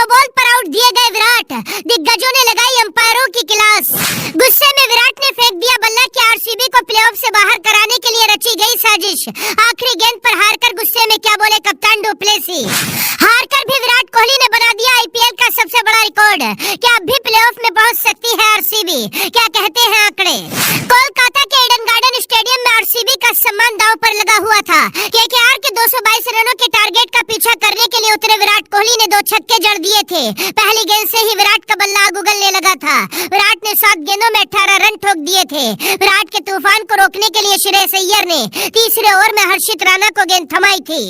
No ball पर out दिए गए विराट, दिग्गजों ने लगाई अंपायरों की क्लास। गुस्से में विराट ने फेंक दिया बल्ला कि आरसीबी को प्लेऑफ से बाहर कराने के लिए रची गई साजिश। आखिरी गेंद पर हारकर गुस्से में क्या बोले कप्तान डुप्लेसी। हारकर भी विराट कोहली ने बना दिया आईपीएल का सबसे बड़ा रिकॉर्ड। क्या अब भी प्लेऑफ में पहुंच सकती है आरसीबी? क्या कहते हैं आंकड़े? कोलकाता के ईडन गार्डन स्टेडियम में आरसीबी का सम्मान दांव पर लगा हुआ था। केकेआर के 222 रनों के टारगेट का पीछा करने के लिए उतरे विराट कोहली ने 2 छक्के जड़ दिए थे। पहली गेंद से ही विराट का बल्ला आग उगलने लगा था। विराट ने 7 गेंदों में 18 रन ठोक दिए थे। विराट के तूफान को रोकने के लिए श्रेयस अय्यर ने तीसरे ओवर में हर्षित राणा को गेंद थमाई थी।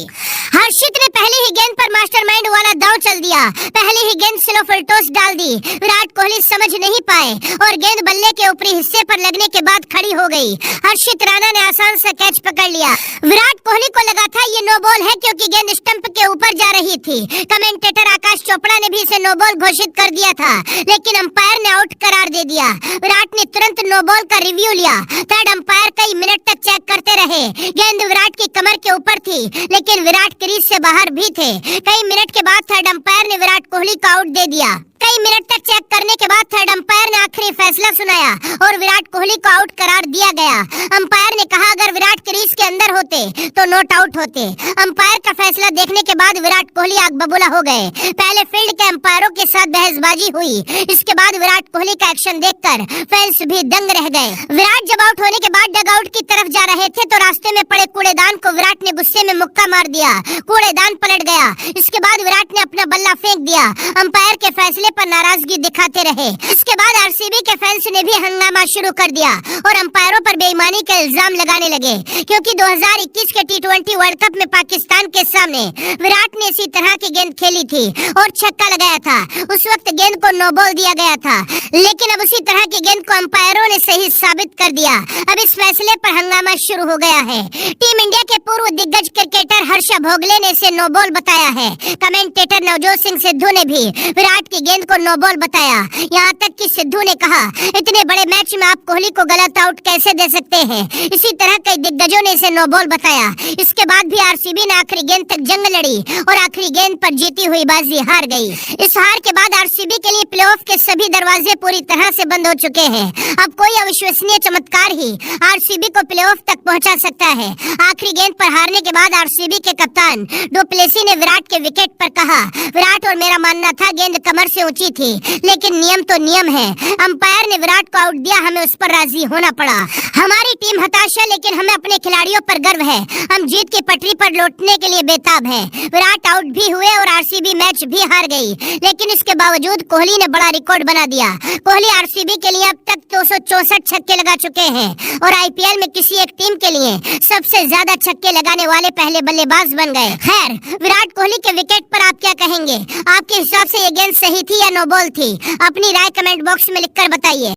हर्षित ने पहली ही गेंद पर मास्टरमाइंड वाला दांव चल दिया। पहली ही गेंद स्लो फुल टॉस डाल दी। विराट कोहली समझ नहीं पाए और गेंद बल्ले के ऊपरी हिस्से पर लगने के बाद खड़ी हो गई। हर्षित राणा ने आसान सा कैच पकड़ लिया। विराट कोहली को लगा था ये नो बॉल है क्योंकि गेंद स्टंप के ऊपर जा रही थी। कमेंटेटर आकाश चोपड़ा ने भी इसे नो बॉल घोषित कर दिया था, लेकिन अंपायर ने आउट करार दे दिया। विराट ने तुरंत नो बॉल का रिव्यू लिया। थर्ड अंपायर कई मिनट तक चेक करते रहे। गेंद विराट की कमर के ऊपर थी, लेकिन विराट क्रीज से बाहर भी थे। कई मिनट के बाद थर्ड अंपायर ने विराट कोहली को आउट दे दिया। कई मिनट तक चेक करने के बाद थर्ड अंपायर ने आखिरी फैसला सुनाया और विराट कोहली को आउट करार दिया गया। अंपायर ने कहा अगर विराट क्रीज के अंदर होते तो नॉट आउट होते। अंपायर का फैसला देखने के बाद विराट कोहली आग बबूला हो गए। पहले फील्ड के अंपायरों के साथ बहसबाजी हुई। इसके बाद विराट कोहली का एक्शन देखकर फैंस भी दंग रह गए। विराट जब आउट होने के बाद डग आउट की तरफ जा रहे थे तो रास्ते में पड़े कूड़ेदान को विराट ने गुस्से में मुक्का मार दिया। कूड़ेदान पलट गया। इसके बाद विराट ने अपना बल्ला फेंक दिया। अंपायर के फैसले पर नाराजगी दिखाते रहे। इसके बाद आरसीबी के फैंस ने भी हंगामा शुरू कर दिया और अंपायरों पर बेईमानी का इल्जाम लगाने लगे, क्योंकि 2021 के टी20 वर्ल्ड कप में पाकिस्तान के सामने विराट ने इसी तरह की गेंद खेली थी और छक्का लगाया था। उस वक्त गेंद को नो बॉल दिया गया था, लेकिन अब उसी तरह की गेंद को अंपायरों ने सही साबित कर दिया। अब इस फैसले पर हंगामा शुरू हो गया है। टीम इंडिया के पूर्व दिग्गज क्रिकेटर हर्ष भोगले ने इसे नो बॉल बताया है। कमेंटेटर नवजोत सिंह सिद्धू ने भी विराट की गेंद को नो बॉल बताया। यहाँ तक कि सिद्धू ने कहा इतने बड़े मैच में आप कोहली को गलत आउट कैसे दे सकते हैं। इसी तरह कई दिग्गजों ने इसे नो बॉल बताया। इसके बाद भी आरसीबी ने आखिरी गेंद तक जंग लड़ी और आखिरी गेंद पर जीती हुई बाजी हार गई। इस हार के बाद आरसीबी के लिए प्लेऑफ के सभी दरवाजे पूरी तरह से बंद हो चुके हैं। अब कोई अविश्वसनीय चमत्कार ही आरसीबी को प्लेऑफ तक पहुंचा सकता है। आखिरी गेंद पर हारने के बाद आरसीबी के कप्तान डुप्लेसी ने विराट के विकेट पर कहा विराट और मेरा मानना था गेंद कमर से ऊंची थी, लेकिन नियम तो नियम है। अंपायर ने विराट को आउट दिया, हमें उस पर राजी होना पड़ा। हमारी टीम हताश है, लेकिन हमें अपने खिलाड़ियों पर गर्व है। हम जीत की पटरी पर लौटने के लिए बेताब है। विराट आउट भी हुए और आरसीबी मैच भी हार गई, लेकिन इसके बावजूद कोहली ने बड़ा रिकॉर्ड बना दिया। कोहली आरसीबी के लिए अब तक 264 छक्के लगा चुके हैं और आईपीएल में किसी एक टीम के लिए सबसे ज्यादा छक्के लगाने वाले पहले बल्लेबाज बन गए। खैर, विराट कोहली के विकेट पर आप क्या कहेंगे? आपके हिसाब से ये गेंद सही थी या नो बॉल थी? अपनी राय कमेंट बॉक्स में लिखकर बताइए।